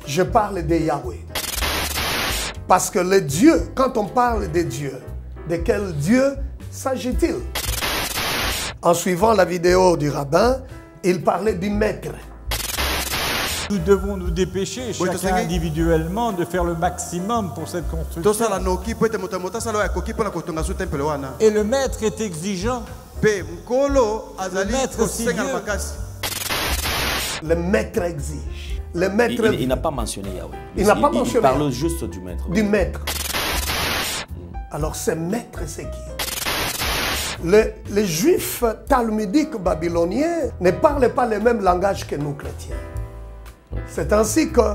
Je parle de Yahweh. Parce que le Dieu, quand on parle de Dieu, de quel Dieu s'agit-il? En suivant la vidéo du rabbin, il parlait du maître. Nous devons nous dépêcher, chacun individuellement, de faire le maximum pour cette construction. Et le maître est exigeant. Le maître aussi Dieu. Le maître exige. Le maître... Il n'a pas mentionné Yahweh. Il parle juste du maître. Du maître. Alors ce maître c'est qui? Les juifs talmudiques babyloniens ne parlent pas le même langage que nous chrétiens. C'est ainsi que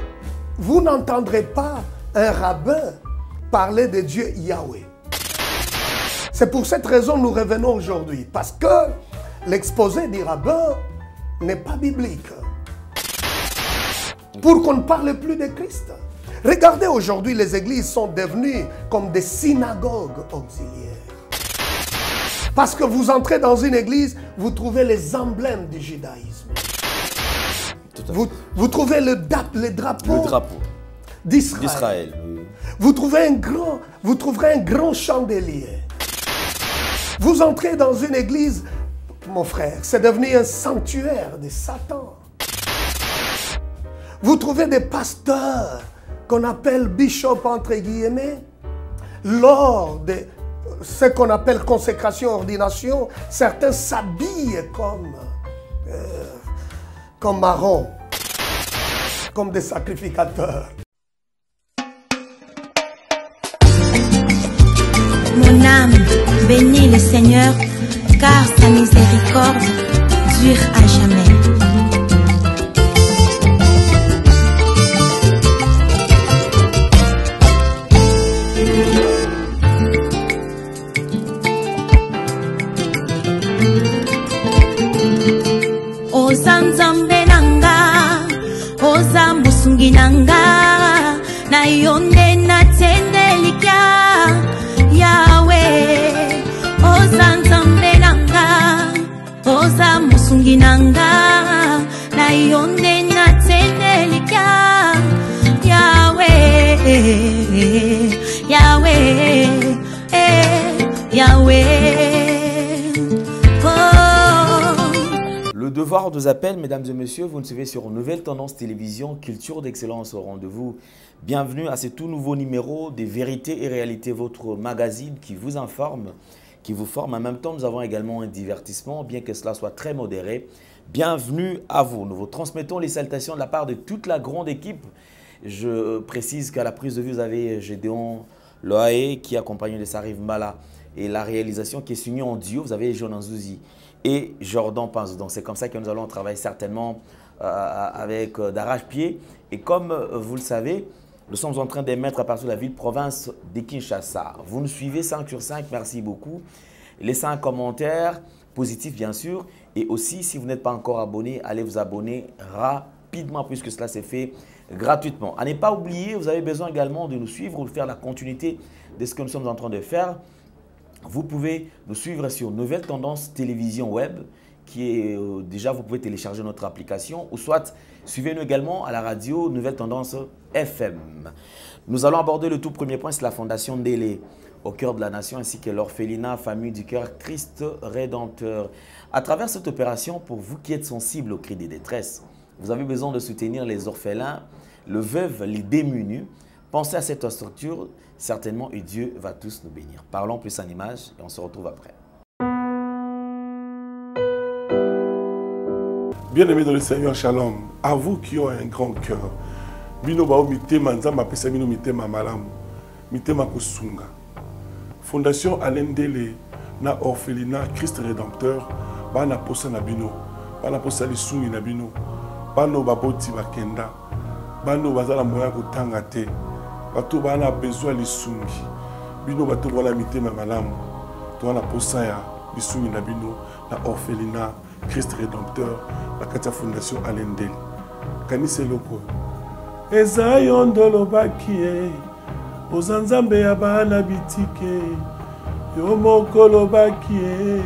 vous n'entendrez pas un rabbin parler de Dieu Yahweh. C'est pour cette raison que nous revenons aujourd'hui. Parce que l'exposé du rabbin n'est pas biblique. Pour qu'on ne parle plus de Christ. Regardez aujourd'hui, les églises sont devenues comme des synagogues auxiliaires. Parce que vous entrez dans une église, vous trouvez les emblèmes du judaïsme. Vous trouvez le drapeau d'Israël. Oui. Vous trouverez un grand chandelier. Vous entrez dans une église, mon frère, c'est devenu un sanctuaire de Satan. Vous trouvez des pasteurs qu'on appelle bishop entre guillemets. Lors de ce qu'on appelle consécration, ordination, certains s'habillent comme marrons, comme des sacrificateurs. Mon âme bénit le Seigneur, car sa miséricorde dure à jamais. Oza nzambe nanga, oza musungi nanga, na yonde na tendelika, Yahweh. Oza nzambe nanga, oza musungi nanga, na yonde na tendelika, Yahweh, Yahweh, Yahweh. Le devoir nous appelle, mesdames et messieurs, vous nous suivez sur Nouvelle Tendance Télévision, Culture d'Excellence au rendez-vous. Bienvenue à ce tout nouveau numéro des Vérités et Réalités, votre magazine qui vous informe, qui vous forme. En même temps, nous avons également un divertissement, bien que cela soit très modéré. Bienvenue à vous. Nous vous transmettons les salutations de la part de toute la grande équipe. Je précise qu'à la prise de vue, vous avez Gédéon Loaé qui accompagne les Sarif Mala et la réalisation qui est signée en duo. Vous avez Jonan Zouzi et Jordan Panzo. Donc c'est comme ça que nous allons travailler certainement avec d'arrache-pied. Et comme vous le savez, nous sommes en train d'émettre à partir de la ville-province de Kinshasa. Vous nous suivez 5 sur 5, merci beaucoup. Laissez un commentaire positif bien sûr. Et aussi, si vous n'êtes pas encore abonné, allez vous abonner rapidement puisque cela s'est fait gratuitement. À ne pas oublier, vous avez besoin également de nous suivre ou de faire la continuité de ce que nous sommes en train de faire. Vous pouvez nous suivre sur Nouvelle Tendance Télévision Web, qui est déjà, vous pouvez télécharger notre application, ou soit suivez-nous également à la radio Nouvelle Tendance FM. Nous allons aborder le tout premier point, c'est la Fondation Ndélé, au cœur de la nation, ainsi que l'orphelinat Famille du Cœur Christ Rédempteur. À travers cette opération, pour vous qui êtes sensibles aux cris des détresses, vous avez besoin de soutenir les orphelins, les veuves, les démunis. Pensez à cette structure, certainement, et Dieu va tous nous bénir. Parlons plus en images et on se retrouve après. Bien-aimés dans le Seigneur, shalom. À vous qui ont un grand cœur. Bino bao mitema nzamba pesa bino mitema malamu. Mitema kosunga. Fondation Alain Ndélé na orphelinat Christ Rédempteur bana posa na bino. Bana posa lisungi na bino. Bano baboti bakenda. Bano bazala moya kotanga te. Bato bana besoin lisungi. Bino bato wala mitema malamu. To wana posa ya lisungi na bino na orphelinat Christ Rédempteur, la Katia Fondation Alain Ndélé. Kanise loko. Eza yondolo bakie, ozanzambe ya bana bitike, yo mokolo bakie,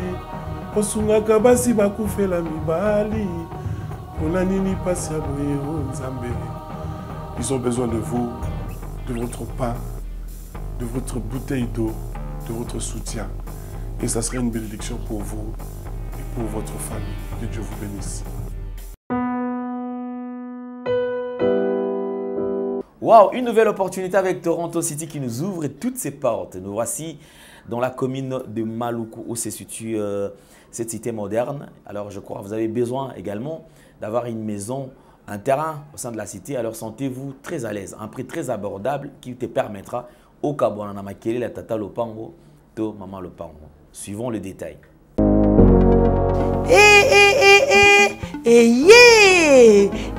osungaka basi bakufela mibali, Ils ont besoin de vous, de votre pain, de votre bouteille d'eau, de votre soutien. Et ça serait une bénédiction pour vous et pour votre famille. Que Dieu vous bénisse. Wow, une nouvelle opportunité avec Toronto City qui nous ouvre toutes ses portes. Nous voici dans la commune de Maluku où se situe cette cité moderne. Alors je crois que vous avez besoin également d'avoir une maison, un terrain au sein de la cité. Alors sentez-vous très à l'aise, un prix très abordable qui te permettra au Kabouana Makele, la Tata Lopango, to Maman Lopango. Suivons le détail.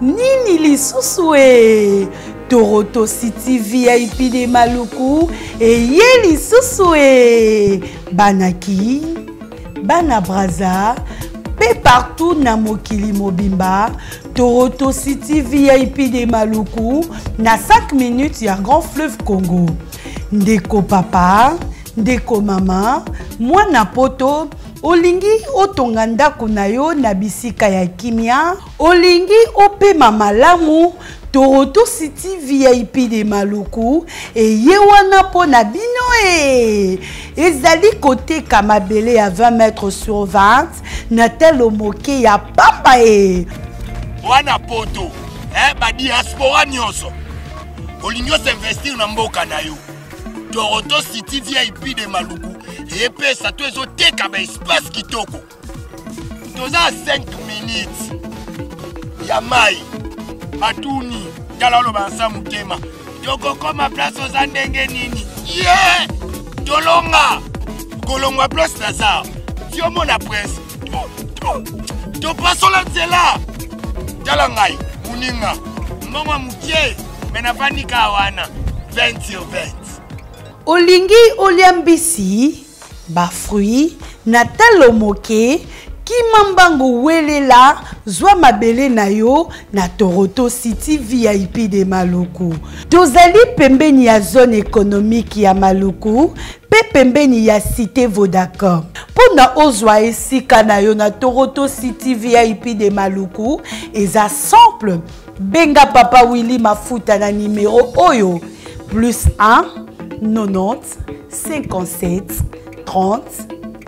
Nini lisusu Toronto City VIP de Maluku lisusu Banaki Bana Braza pe partout na mokili mobimba. Toronto City VIP de Maluku na 5 minutes ya Grand Fleuve Congo. Ndeko papa, ndeko mama, mwana poto, olingi otonga ndako na yo na bisika ya kimia, olingi opema malamu. Toronto City VIP de Maluku ye wana po na bino ezali kote kamabele ya 20 mètres sur 20 na telo moke ya pamba wana poto ba diaspora nyonso olingi s'investir na mboka na yo. Toronto City VIP de Maluku epesa to ezoteka ba espace kitoko toza 5 minutes ya mai Matuni, Dalalo Bansa Mutema. Yoko koma place aux andenge nini. Yeah! Dolonga! Kolongwa place Nazar. Diomo na presse. To paso la nzela. Dalangai, Muninga. Mongwa mukie, menafanika wana. 20 sur 20. Olingi oliambisi, ba fruit, natalo moke, Kimambango welela zwa mabele na yo na Toronto City VIP de Maluku. Tozali pembeni ya zone économique ya Maluku, pe pembeni ya cité Vodacom. Pona ozwa esika na yo na Toronto City VIP de Maluku, eza simple. Benga Papa Willy Mafuta na numéro oyo +1 90 57 30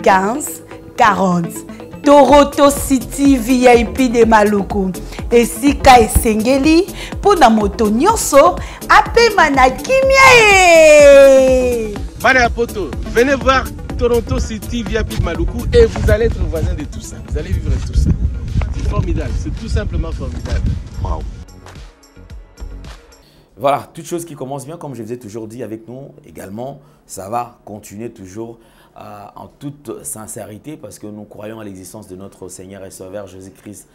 15 40. Toronto City VIP de Maluku. Esika esengeli pona moto nyonso apema na kimia Bana poto, venez voir Toronto City VIP de Maluku et vous allez être voisin de tout ça. Vous allez vivre tout ça. C'est formidable, c'est tout simplement formidable. Wow. Voilà, toute chose qui commence bien, comme je vous ai toujours dit avec nous également, ça va continuer toujours en toute sincérité parce que nous croyons à l'existence de notre Seigneur et Sauveur Jésus-Christ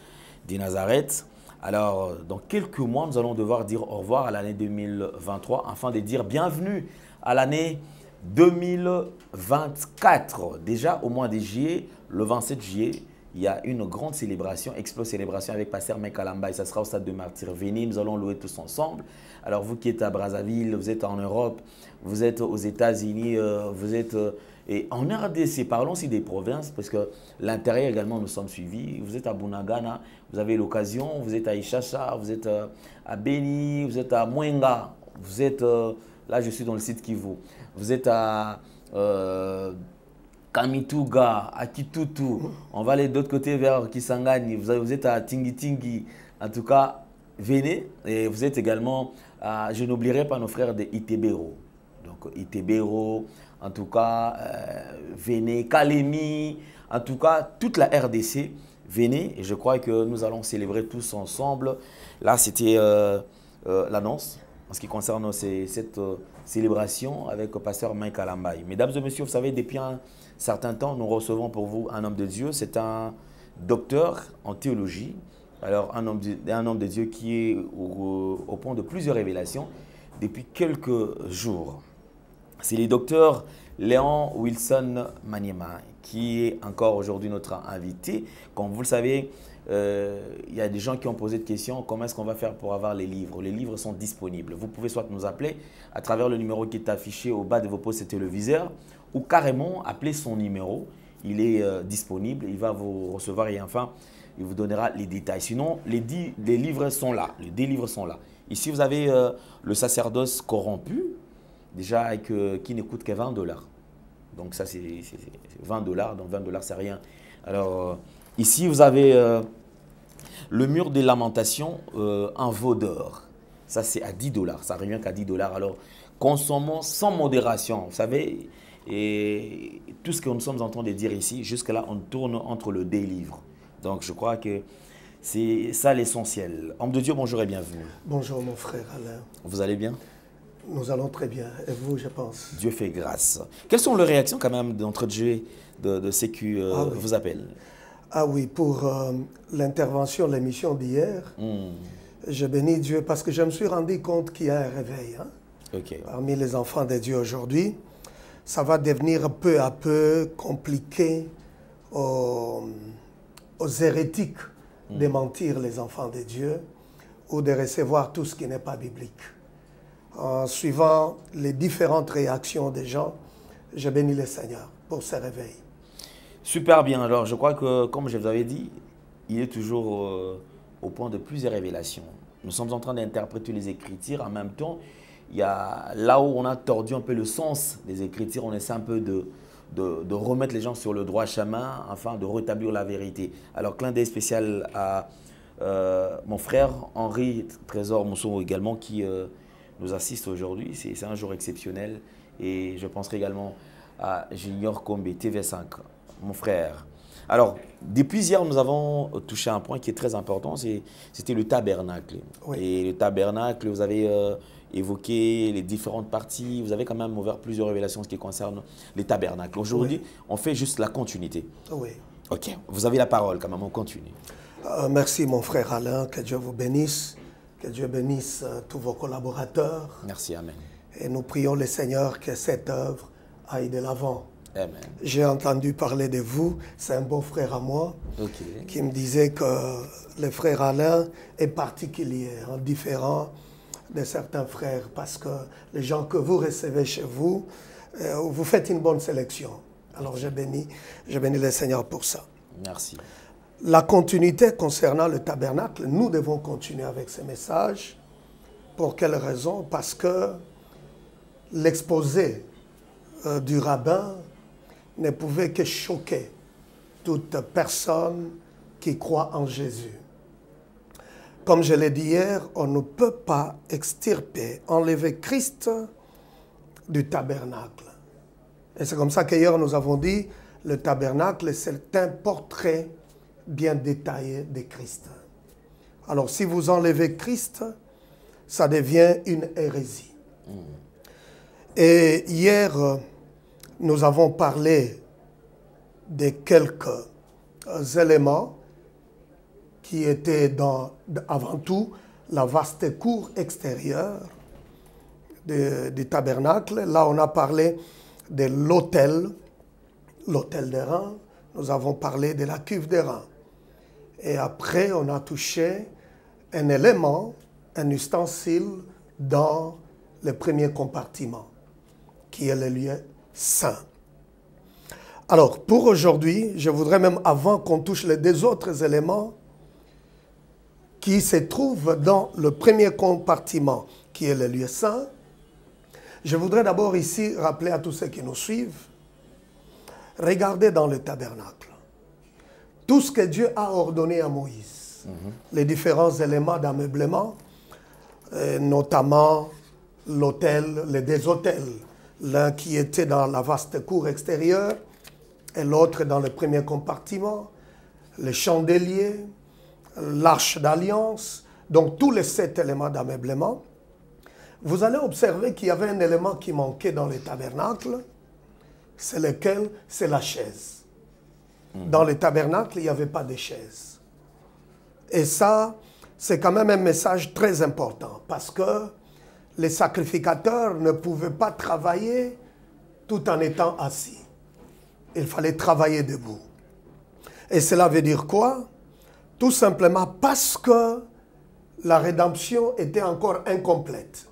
de Nazareth. Alors, dans quelques mois, nous allons devoir dire au revoir à l'année 2023 afin de dire bienvenue à l'année 2024. Déjà au mois de juillet, le 27 juillet, il y a une grande célébration, Explo Célébration avec Pasteur Mike Alamba et ça sera au stade de Martyr. Venez, nous allons louer tous ensemble. Alors vous qui êtes à Brazzaville, vous êtes en Europe, vous êtes aux États-Unis, vous êtes et en RDC, parlons aussi des provinces parce que l'intérieur également nous sommes suivis. Vous êtes à Bunagana, vous avez l'occasion, vous êtes à Ishasha, vous êtes à Beni, vous êtes à Mwenga, vous êtes, là je suis dans le site Kivu, vous êtes à Kamituga, à Kitutu, on va aller de l'autre côté vers Kisangani, vous êtes à Tingi, en tout cas, venez et vous êtes également, je n'oublierai pas nos frères de Itebero, donc Itebero, en tout cas, venez, Kalemi, en tout cas, toute la RDC, venez et je crois que nous allons célébrer tous ensemble. Là, c'était l'annonce en ce qui concerne cette célébration avec le pasteur Mike Alambaye. Mesdames et messieurs, vous savez, depuis un certain temps, nous recevons pour vous un homme de Dieu. C'est un docteur en théologie. Alors, un homme de Dieu qui est au point de plusieurs révélations depuis quelques jours. C'est le docteur Léon Wilson Maniema qui est encore aujourd'hui notre invité. Comme vous le savez, il y a des gens qui ont posé des questions. Comment est-ce qu'on va faire pour avoir les livres? Les livres sont disponibles. Vous pouvez soit nous appeler à travers le numéro qui est affiché au bas de vos postes téléviseurs ou carrément appeler son numéro. Il est disponible, il va vous recevoir et enfin, il vous donnera les détails. Sinon, les livres sont là, les 10 livres sont là. Ici, vous avez le sacerdoce corrompu, déjà qui ne coûte que 20 $. Donc ça, c'est 20 $, donc 20 $, c'est rien. Alors, ici, vous avez le mur des lamentations en veau d'or. Ça, c'est à 10 $, ça revient qu'à 10 $. Alors, consommons sans modération. Vous savez, et tout ce que nous sommes en train de dire ici, jusque-là, on tourne entre les 2 livres. Donc, je crois que c'est ça l'essentiel. Homme de Dieu, bonjour et bienvenue. Bonjour mon frère Alain. Vous allez bien? Nous allons très bien. Et vous, je pense? Dieu fait grâce. Quelles sont les réactions quand même d'entre Dieu de ceux qui vous appellent? Ah oui, pour l'intervention, l'émission d'hier, je bénis Dieu parce que je me suis rendu compte qu'il y a un réveil. Hein? Okay. Parmi les enfants de Dieu aujourd'hui, ça va devenir peu à peu compliqué aux hérétiques de mentir les enfants de Dieu ou de recevoir tout ce qui n'est pas biblique. En suivant les différentes réactions des gens, je bénis le Seigneur pour ce réveil. Super bien. Alors, je crois que, comme je vous avais dit, il est toujours au point de plusieurs révélations. Nous sommes en train d'interpréter les Écritures. En même temps, il y a là où on a tordu un peu le sens des Écritures, on essaie un peu de remettre les gens sur le droit chemin afin de rétablir la vérité. Alors, clin d'œil spécial à mon frère Henri Trésor Mousson également qui nous assiste aujourd'hui. C'est un jour exceptionnel et je penserai également à Junior Kombe, TV5, mon frère. Alors, depuis hier, nous avons touché un point qui est très important, c'était le tabernacle. Oui. Et le tabernacle, vous avez évoqué les différentes parties, vous avez quand même ouvert plusieurs révélations en ce qui concerne les tabernacles. Aujourd'hui, on fait juste la continuité. Oui. Ok, vous avez la parole quand même, on continue. Merci mon frère Alain, que Dieu vous bénisse, que Dieu bénisse tous vos collaborateurs. Merci, amen. Et nous prions le Seigneur que cette œuvre aille de l'avant. Amen. J'ai entendu parler de vous, c'est un beau frère à moi, qui me disait que le frère Alain est particulier, différent de certains frères, parce que les gens que vous recevez chez vous, vous faites une bonne sélection. Alors je bénis le Seigneur pour ça. Merci. La continuité concernant le tabernacle, nous devons continuer avec ce message. Pour quelle raison? Parce que l'exposé du rabbin ne pouvait que choquer toute personne qui croit en Jésus. Comme je l'ai dit hier, on ne peut pas extirper, enlever Christ du tabernacle. Et c'est comme ça qu'hier nous avons dit, le tabernacle, c'est un portrait bien détaillé de Christ. Alors si vous enlevez Christ, ça devient une hérésie. Et hier, nous avons parlé de quelques éléments qui étaient avant tout la vaste cour extérieure du tabernacle. Là, on a parlé de l'autel des reins. Nous avons parlé de la cuve des reins. Et après, on a touché un élément, un ustensile dans le premier compartiment, qui est le lieu saint. Alors, pour aujourd'hui, je voudrais même, avant qu'on touche les 2 autres éléments qui se trouvent dans le premier compartiment, qui est le lieu saint, je voudrais d'abord ici rappeler à tous ceux qui nous suivent, regardez dans le tabernacle. Tout ce que Dieu a ordonné à Moïse, les différents éléments d'ameublement, notamment l'autel, les 2 autels, l'un qui était dans la vaste cour extérieure et l'autre dans le premier compartiment, le chandelier, l'arche d'alliance, donc tous les 7 éléments d'ameublement. Vous allez observer qu'il y avait un élément qui manquait dans le tabernacle, c'est lequel? C'est la chaise. Dans le tabernacle, il n'y avait pas de chaise. Et ça, c'est quand même un message très important, parce que les sacrificateurs ne pouvaient pas travailler tout en étant assis. Il fallait travailler debout. Et cela veut dire quoi? Tout simplement parce que la rédemption était encore incomplète.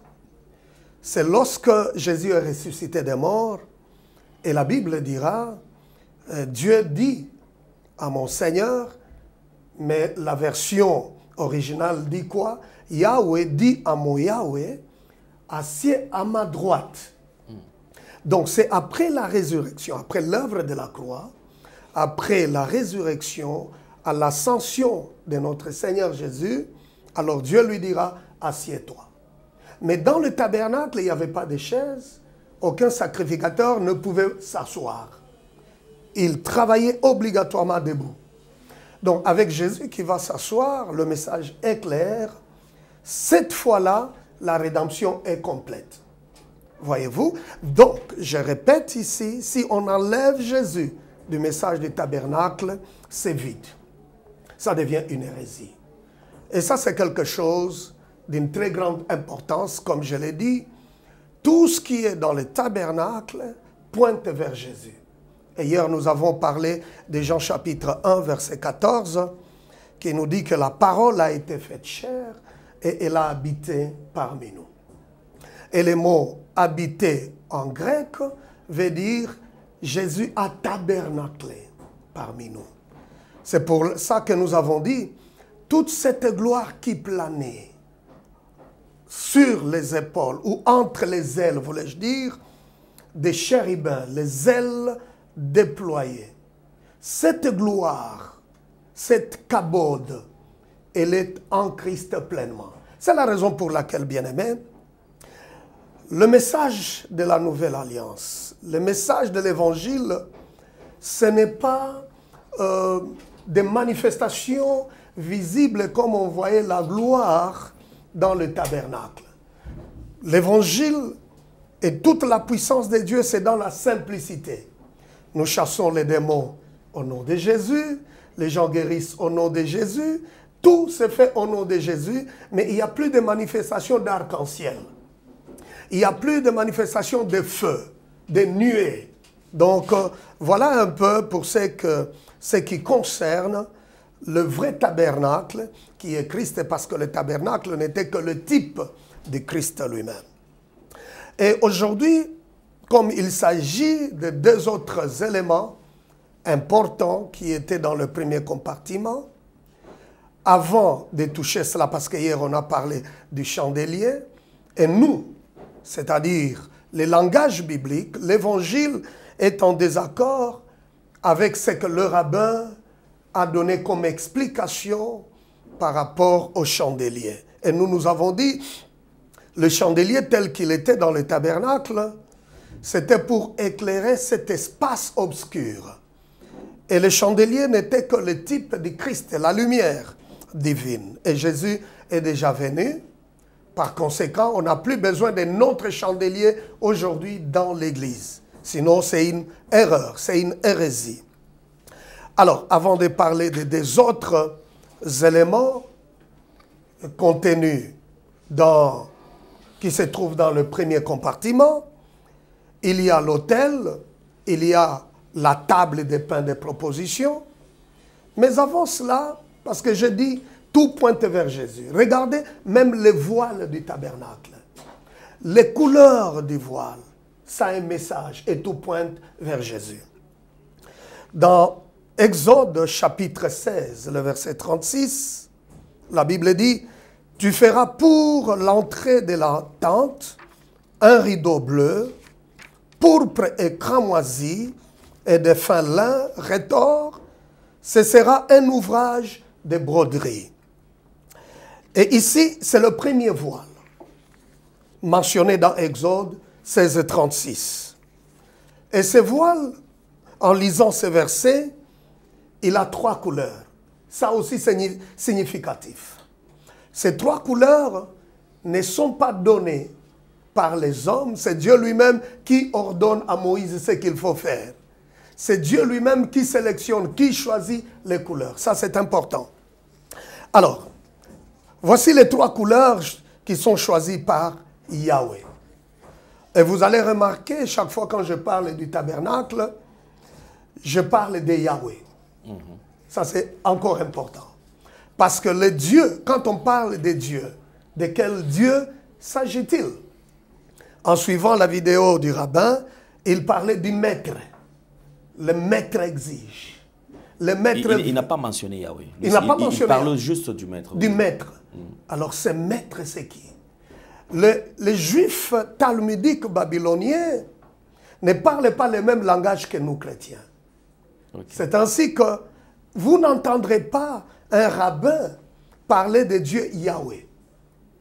C'est lorsque Jésus est ressuscité des morts, et la Bible dira, Dieu dit à mon Seigneur, Mais la version originale dit quoi? Yahweh dit à mon Yahweh, assieds à ma droite. Donc c'est après la résurrection, après l'œuvre de la croix, après la résurrection, à l'ascension de notre Seigneur Jésus, alors Dieu lui dira, assieds-toi. Mais dans le tabernacle, il n'y avait pas de chaise, aucun sacrificateur ne pouvait s'asseoir. Il travaillait obligatoirement debout. Donc avec Jésus qui va s'asseoir, le message est clair. Cette fois-là, la rédemption est complète. Voyez-vous? Donc, je répète ici, si on enlève Jésus du message du tabernacle, c'est vide. Ça devient une hérésie. Et ça, c'est quelque chose d'une très grande importance. Comme je l'ai dit, tout ce qui est dans le tabernacle pointe vers Jésus. Et hier, nous avons parlé de Jean chapitre 1, verset 14, qui nous dit que la parole a été faite chair et elle a habité parmi nous. Et le mot « habiter » en grec veut dire « Jésus a tabernaclé parmi nous ». C'est pour ça que nous avons dit « toute cette gloire qui planait sur les épaules ou entre les ailes, voulais-je dire, des chérubins, les ailes déployées. Cette gloire, cette kabod, elle est en Christ pleinement. » C'est la raison pour laquelle, bien-aimés, le message de la Nouvelle Alliance, le message de l'Évangile, ce n'est pas des manifestations visibles comme on voyait la gloire dans le tabernacle. L'Évangile et toute la puissance de Dieu, c'est dans la simplicité. Nous chassons les démons au nom de Jésus, les gens guérissent au nom de Jésus, tout se fait au nom de Jésus, mais il n'y a plus de manifestation d'arc-en-ciel. Il n'y a plus de manifestation de feu, de nuées. Donc, voilà un peu pour ce qui concerne le vrai tabernacle, qui est Christ, parce que le tabernacle n'était que le type de Christ lui-même. Et aujourd'hui, comme il s'agit de deux autres éléments importants qui étaient dans le premier compartiment, avant de toucher cela, parce qu'hier on a parlé du chandelier, et nous, c'est-à-dire le langage biblique, l'évangile est en désaccord avec ce que le rabbin a donné comme explication par rapport au chandelier. Et nous avons dit, le chandelier tel qu'il était dans le tabernacle, c'était pour éclairer cet espace obscur. Et le chandelier n'était que le type du Christ, la lumière divine. Et Jésus est déjà venu. Par conséquent, on n'a plus besoin de notre chandelier aujourd'hui dans l'Église. Sinon, c'est une erreur, c'est une hérésie. Alors, avant de parler des autres éléments contenus qui se trouvent dans le premier compartiment, il y a l'autel, il y a la table des pains de proposition. Mais avant cela, parce que je dis, tout pointe vers Jésus. Regardez même les voiles du tabernacle. Les couleurs du voile, ça a un message et tout pointe vers Jésus. Dans Exode chapitre 16, le verset 36, la Bible dit, « Tu feras pour l'entrée de la tente un rideau bleu, pourpre et cramoisi, et de fin lin retors, ce sera un ouvrage de broderie. » Et ici, c'est le premier voile, mentionné dans Exode 16, 36. Et ce voile, en lisant ce verset, il a 3 couleurs. Ça aussi, c'est significatif. Ces 3 couleurs ne sont pas données par les hommes. C'est Dieu lui-même qui ordonne à Moïse ce qu'il faut faire. C'est Dieu lui-même qui sélectionne, qui choisit les couleurs. Ça, c'est important. Alors, voici les 3 couleurs qui sont choisies par Yahweh. Et vous allez remarquer, chaque fois quand je parle du tabernacle, je parle de Yahweh. Ça, c'est encore important. Parce que le Dieu, quand on parle de Dieu, de quel Dieu s'agit-il? En suivant la vidéo du rabbin, il parlait du maître. Le maître exige. le maître... Il n'a pas mentionné Yahweh. Il n'a pas mentionné. Il parle juste du maître. Du maître. Alors, ce maître, c'est qui? Les juifs talmudiques babyloniens ne parlent pas le même langage que nous, chrétiens. Okay. C'est ainsi que vous n'entendrez pas un rabbin parler de Dieu Yahweh.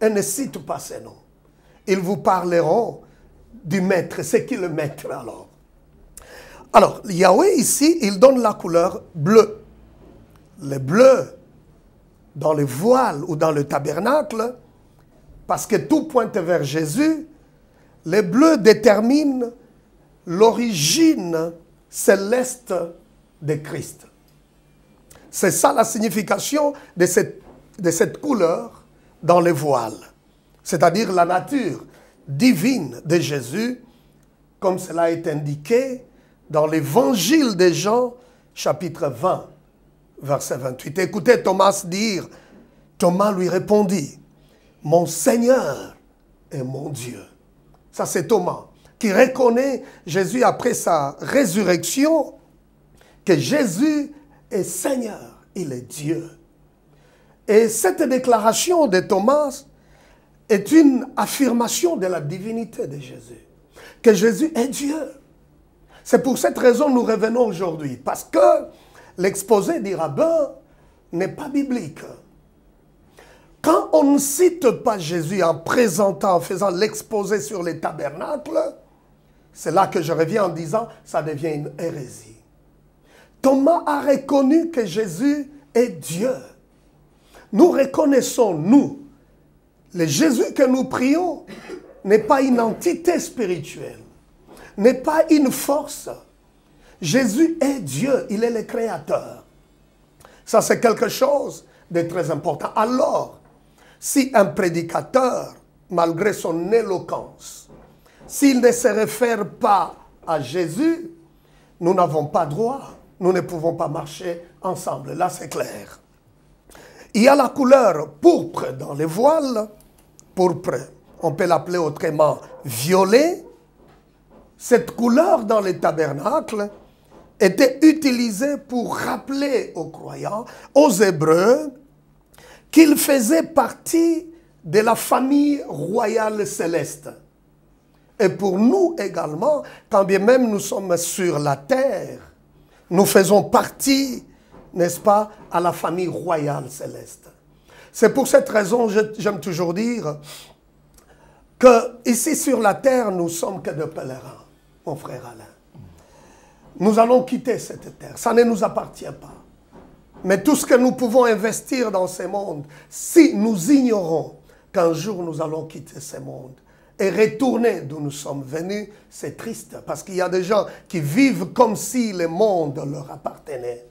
Ils ne citent pas ces noms. Ils vous parleront du maître. C'est qui le maître alors? Alors, Yahweh ici, il donne la couleur bleue. Le bleu dans le voile ou dans le tabernacle, parce que tout pointe vers Jésus, le bleu détermine l'origine céleste de Christ. C'est ça la signification de cette couleur dans le voile. C'est-à-dire la nature divine de Jésus, comme cela est indiqué dans l'évangile de Jean, chapitre 20, verset 28. Écoutez Thomas dire, Thomas lui répondit, « Mon Seigneur et mon Dieu. » Ça c'est Thomas, qui reconnaît Jésus après sa résurrection, que Jésus est Seigneur, il est Dieu. Et cette déclaration de Thomas est une affirmation de la divinité de Jésus, que Jésus est Dieu. C'est pour cette raison que nous revenons aujourd'hui, parce que l'exposé du rabbin n'est pas biblique. Quand on ne cite pas Jésus en présentant, en faisant l'exposé sur les tabernacles, c'est là que je reviens en disant, ça devient une hérésie. Thomas a reconnu que Jésus est Dieu. Nous reconnaissons, nous, le Jésus que nous prions n'est pas une entité spirituelle, n'est pas une force. Jésus est Dieu, il est le Créateur. Ça, c'est quelque chose de très important. Alors, si un prédicateur, malgré son éloquence, s'il ne se réfère pas à Jésus, nous n'avons pas droit, nous ne pouvons pas marcher ensemble. Là, c'est clair. Il y a la couleur pourpre dans les voiles, pourpre, on peut l'appeler autrement violet. Cette couleur dans les tabernacles était utilisée pour rappeler aux croyants, aux Hébreux, qu'ils faisaient partie de la famille royale céleste. Et pour nous également, quand bien même nous sommes sur la terre, nous faisons partie, n'est-ce pas, à la famille royale céleste. C'est pour cette raison, j'aime toujours dire, que ici sur la terre, nous sommes que de pèlerins, mon frère Alain. Nous allons quitter cette terre, ça ne nous appartient pas. Mais tout ce que nous pouvons investir dans ce monde, si nous ignorons qu'un jour nous allons quitter ce monde et retourner d'où nous sommes venus, c'est triste. Parce qu'il y a des gens qui vivent comme si le monde leur appartenait.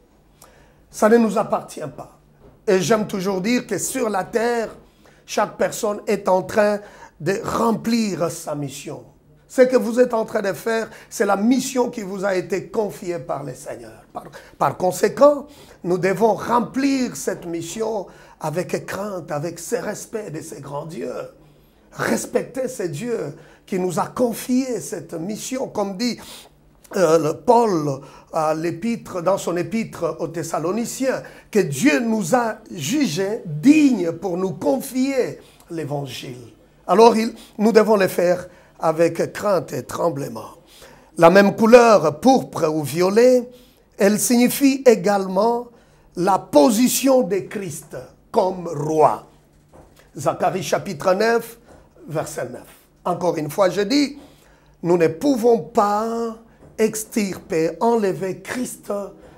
Ça ne nous appartient pas. Et j'aime toujours dire que sur la terre, chaque personne est en train de remplir sa mission. Ce que vous êtes en train de faire, c'est la mission qui vous a été confiée par le Seigneur. Par conséquent, nous devons remplir cette mission avec crainte, avec ce respect de ce grand Dieu. Respecter ce Dieu qui nous a confié cette mission, comme dit Paul dans son épître aux Thessaloniciens, que Dieu nous a jugés dignes pour nous confier l'évangile. Alors nous devons le faire avec crainte et tremblement. La même couleur, pourpre ou violet, elle signifie également la position de Christ comme roi. Zacharie chapitre 9, verset 9. Encore une fois, je dis, nous ne pouvons pas extirper, enlever Christ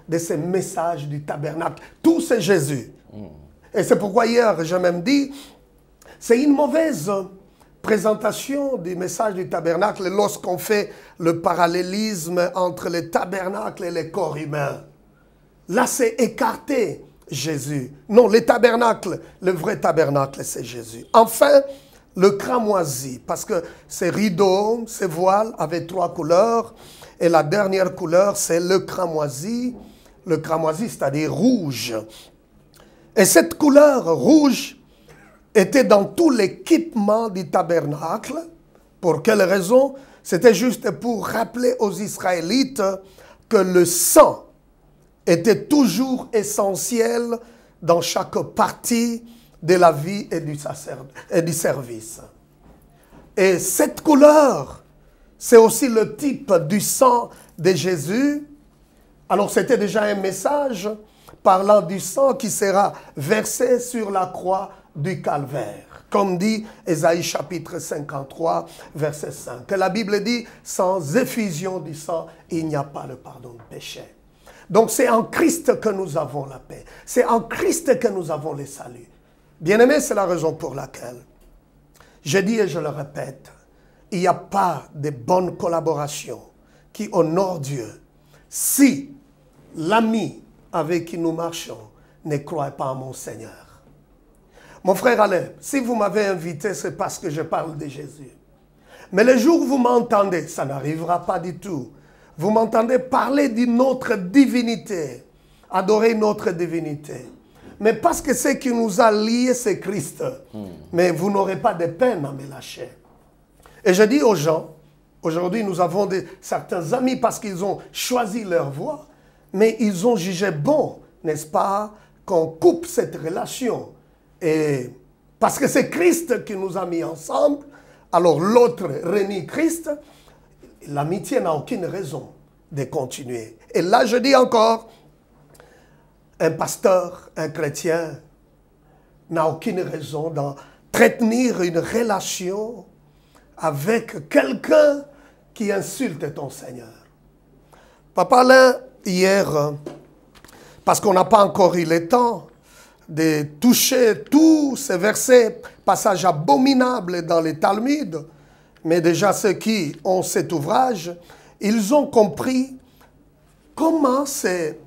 de ce message du tabernacle. Tout c'est Jésus. Et c'est pourquoi hier, j'ai même dit, c'est une mauvaise présentation du message du tabernacle lorsqu'on fait le parallélisme entre le tabernacle et le corps humain. Là, c'est écarter Jésus. Non, le tabernacle, le vrai tabernacle, c'est Jésus. Enfin, le cramoisi, parce que ces rideaux, ces voiles avaient 3 couleurs, et la dernière couleur, c'est le cramoisi, c'est-à-dire rouge. Et cette couleur rouge était dans tout l'équipement du tabernacle. Pour quelle raison? C'était juste pour rappeler aux Israélites que le sang était toujours essentiel dans chaque partie de la vie et du service. Et cette couleur, c'est aussi le type du sang de Jésus. Alors c'était déjà un message parlant du sang qui sera versé sur la croix du calvaire. Comme dit Ésaïe chapitre 53, verset 5. Que la Bible dit, sans effusion du sang, il n'y a pas le pardon de péché. Donc c'est en Christ que nous avons la paix. C'est en Christ que nous avons le salut. Bien-aimés, c'est la raison pour laquelle je dis et je le répète, il n'y a pas de bonne collaboration qui honore Dieu si l'ami avec qui nous marchons ne croit pas en mon Seigneur. Mon frère Alain, si vous m'avez invité, c'est parce que je parle de Jésus. Mais le jour où vous m'entendez, ça n'arrivera pas du tout. Vous m'entendez parler d'une autre divinité, adorer une autre divinité. Mais parce que ce qui nous a liés, c'est Christ. Mais vous n'aurez pas de peine à me lâcher. Et je dis aux gens, aujourd'hui nous avons certains amis parce qu'ils ont choisi leur voie, mais ils ont jugé bon, n'est-ce pas, qu'on coupe cette relation. Et parce que c'est Christ qui nous a mis ensemble, alors l'autre renie Christ, l'amitié n'a aucune raison de continuer. Et là, je dis encore, un pasteur, un chrétien, n'a aucune raison d'entretenir une relation avec quelqu'un qui insulte ton Seigneur. Papa Alain, hier, parce qu'on n'a pas encore eu le temps de toucher tous ces versets, passages abominables dans les Talmuds, mais déjà ceux qui ont cet ouvrage, ils ont compris comment ces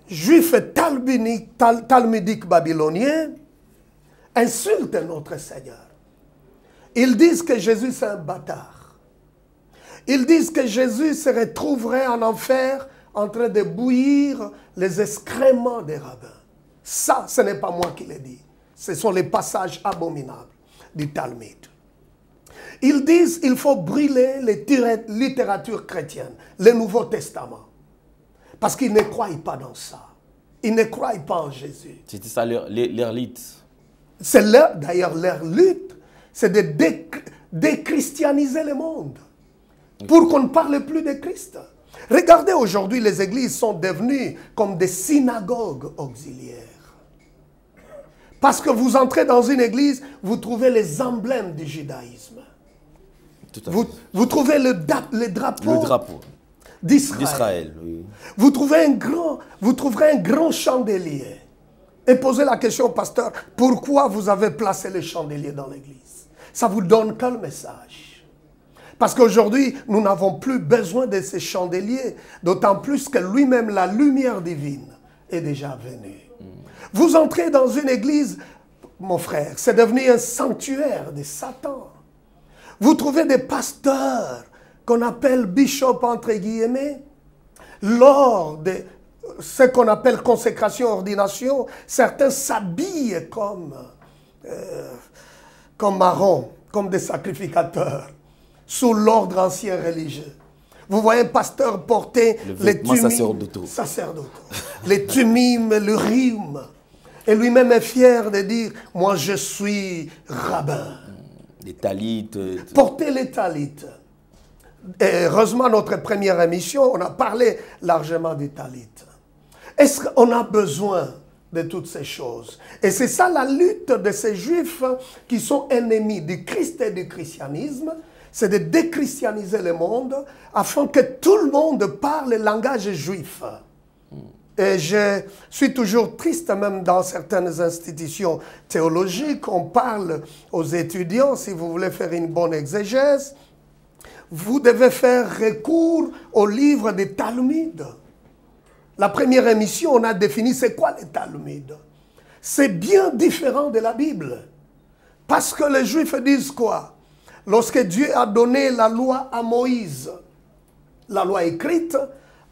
juifs talmudiques babyloniens insultent notre Seigneur. Ils disent que Jésus c'est un bâtard. Ils disent que Jésus se retrouverait en enfer en train de bouillir les excréments des rabbins. Ça, ce n'est pas moi qui l'ai dit. Ce sont les passages abominables du Talmud. Ils disent qu'il faut brûler les littératures chrétiennes, le Nouveau Testament. Parce qu'ils ne croient pas dans ça. Ils ne croient pas en Jésus. C'était ça leur lutte. C'est d'ailleurs leur lutte, c'est de déchristianiser le monde. Pour qu'on ne parle plus de Christ. Regardez aujourd'hui, les églises sont devenues comme des synagogues auxiliaires. Parce que vous entrez dans une église, vous trouvez les emblèmes du judaïsme. Vous trouvez le drapeau d'Israël. Oui. Vous trouverez un grand chandelier. Et posez la question au pasteur, pourquoi vous avez placé le chandelier dans l'église? Ça vous donne quel message? Parce qu'aujourd'hui, nous n'avons plus besoin de ces chandeliers, d'autant plus que lui-même, la lumière divine, est déjà venue. Vous entrez dans une église, mon frère, c'est devenu un sanctuaire de Satan. Vous trouvez des pasteurs qu'on appelle bishops entre guillemets. Lors de ce qu'on appelle consécration, ordination, certains s'habillent comme marrons, comme des sacrificateurs, sous l'ordre ancien religieux. Vous voyez un pasteur porter les tumim sacerdotaux, les tumim, le rime, et lui-même est fier de dire, moi je suis rabbin. Les talites. Porter les talites. Et heureusement, notre première émission, on a parlé largement des talites. Est-ce qu'on a besoin de toutes ces choses? Et c'est ça la lutte de ces juifs qui sont ennemis du Christ et du christianisme, c'est de déchristianiser le monde afin que tout le monde parle le langage juif. Et je suis toujours triste, même dans certaines institutions théologiques, on parle aux étudiants, si vous voulez faire une bonne exégèse, vous devez faire recours au livre des Talmuds. La première émission, on a défini c'est quoi les Talmuds. C'est bien différent de la Bible. Parce que les Juifs disent quoi? Lorsque Dieu a donné la loi à Moïse, la loi écrite,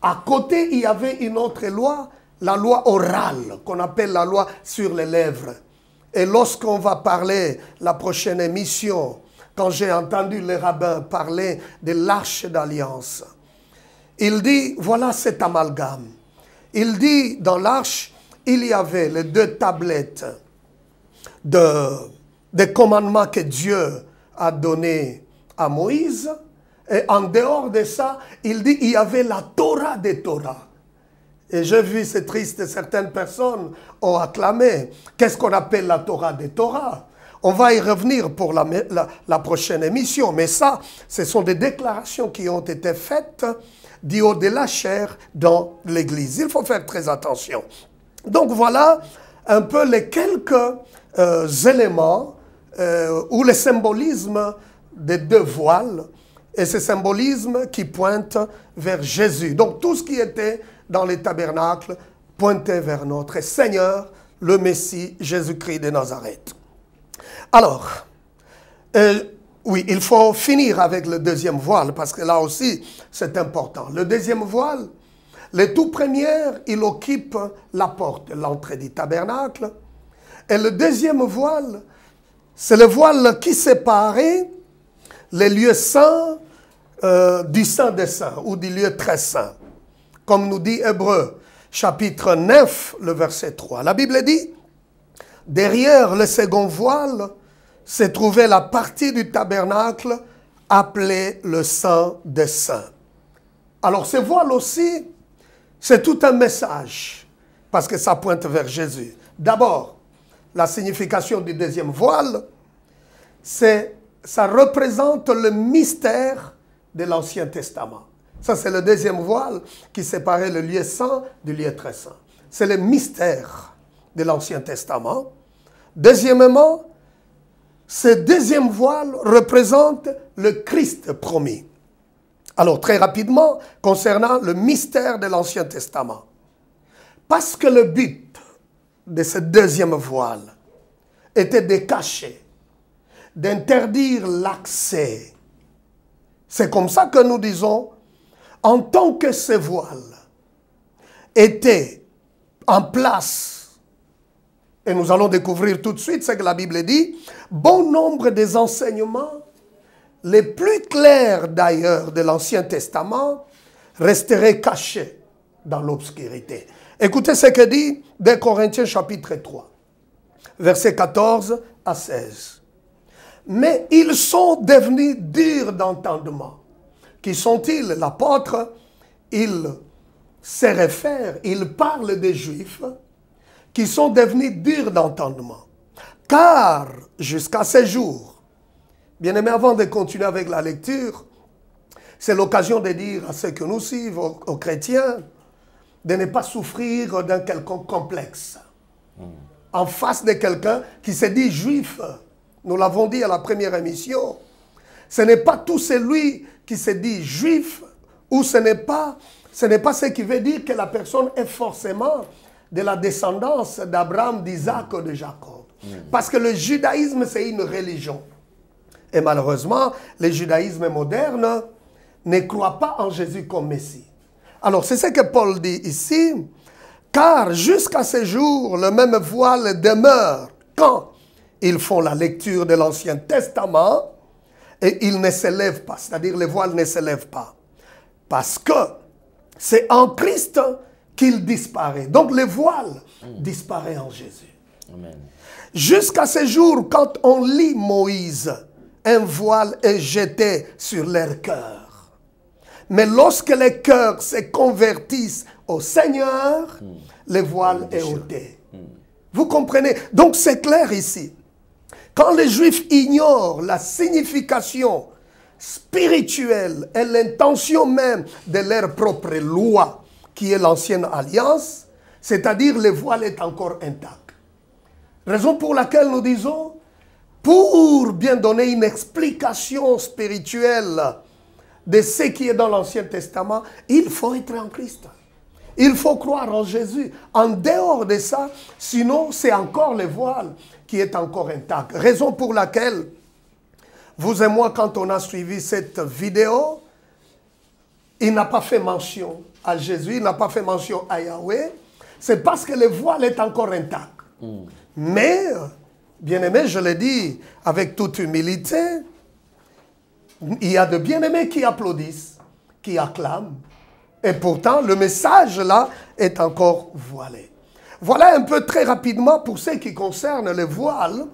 à côté, il y avait une autre loi, la loi orale, qu'on appelle la loi sur les lèvres. Et lorsqu'on va parler, la prochaine émission, quand j'ai entendu les rabbins parler de l'arche d'alliance, il dit, voilà cet amalgame. il dit dans l'arche, il y avait les 2 tablettes des commandements que Dieu a donnés à Moïse. Et en dehors de ça, il dit il y avait la Torah des Torahs. Et j'ai vu, c'est triste, certaines personnes ont acclamé. Qu'est-ce qu'on appelle la Torah des Torahs? On va y revenir pour la prochaine émission. Mais ça, ce sont des déclarations qui ont été faites du haut de la chair dans l'Église. Il faut faire très attention. Donc voilà un peu les quelques éléments ou le symbolisme des 2 voiles et ce symbolisme qui pointe vers Jésus. Donc tout ce qui était dans les tabernacles pointait vers notre Seigneur, le Messie, Jésus-Christ de Nazareth. Alors, oui, il faut finir avec le 2e voile parce que là aussi c'est important. Le 2e voile, les tout premières, il occupe la porte, l'entrée du tabernacle. Et le 2e voile, c'est le voile qui séparait les lieux saints du Saint des Saints ou du lieu très saint. Comme nous dit Hébreux, chapitre 9, le verset 3. La Bible dit, derrière le second voile se trouvait la partie du tabernacle appelée le Saint des Saints. Alors ce voile aussi, c'est tout un message, parce que ça pointe vers Jésus. D'abord, la signification du 2e voile, ça représente le mystère de l'Ancien Testament. Ça, c'est le 2e voile qui séparait le lieu saint du lieu très saint. C'est le mystère de l'Ancien Testament. Deuxièmement, ce 2e voile représente le Christ promis. Alors, très rapidement, concernant le mystère de l'Ancien Testament. Parce que le but de ce 2e voile était de cacher, d'interdire l'accès. C'est comme ça que nous disons, en tant que ce voile était en place, et nous allons découvrir tout de suite ce que la Bible dit, bon nombre des enseignements, les plus clairs d'ailleurs de l'Ancien Testament, resteraient cachés dans l'obscurité. Écoutez ce que dit 2 Corinthiens chapitre 3, versets 14 à 16. Mais ils sont devenus durs d'entendement. Qui sont-ils? L'apôtre, il se réfère, il parle des Juifs qui sont devenus durs d'entendement. Car jusqu'à ce jour, bien aimé, avant de continuer avec la lecture, c'est l'occasion de dire à ceux que nous suivent, aux chrétiens, de ne pas souffrir d'un quelconque complexe. En face de quelqu'un qui se dit juif, nous l'avons dit à la première émission, ce n'est pas tout celui qui se dit juif, ou ce n'est pas ce qui veut dire que la personne est forcément de la descendance d'Abraham, d'Isaac ou de Jacob. Parce que le judaïsme, c'est une religion. Et malheureusement, le judaïsme moderne ne croit pas en Jésus comme Messie. Alors, c'est ce que Paul dit ici, car jusqu'à ce jour, le même voile demeure quand ils font la lecture de l'Ancien Testament et ils ne s'élèvent pas, c'est-à-dire le voile ne s'élève pas. Parce que c'est en Christ qu'il disparaît. Donc le voile disparaît en Jésus. Amen. Jusqu'à ce jour, quand on lit Moïse, un voile est jeté sur leur cœur. Mais lorsque les cœurs se convertissent au Seigneur, le voile est ôté. Vous comprenez? Donc c'est clair ici. Quand les Juifs ignorent la signification spirituelle et l'intention même de leur propre loi, qui est l'ancienne alliance, c'est-à-dire le voile est encore intact. Raison pour laquelle nous disons, pour bien donner une explication spirituelle de ce qui est dans l'Ancien Testament, il faut être en Christ. Il faut croire en Jésus. En dehors de ça, sinon c'est encore le voile qui est encore intact. Raison pour laquelle, vous et moi, quand on a suivi cette vidéo, il n'a pas fait mention à Jésus, il n'a pas fait mention à Yahweh. C'est parce que le voile est encore intact. Mais, bien-aimés, je l'ai dit avec toute humilité, il y a de bien-aimés qui applaudissent, qui acclament, Et pourtant, le message là est encore voilé. Voilà un peu très rapidement pour ce qui concerne les voiles.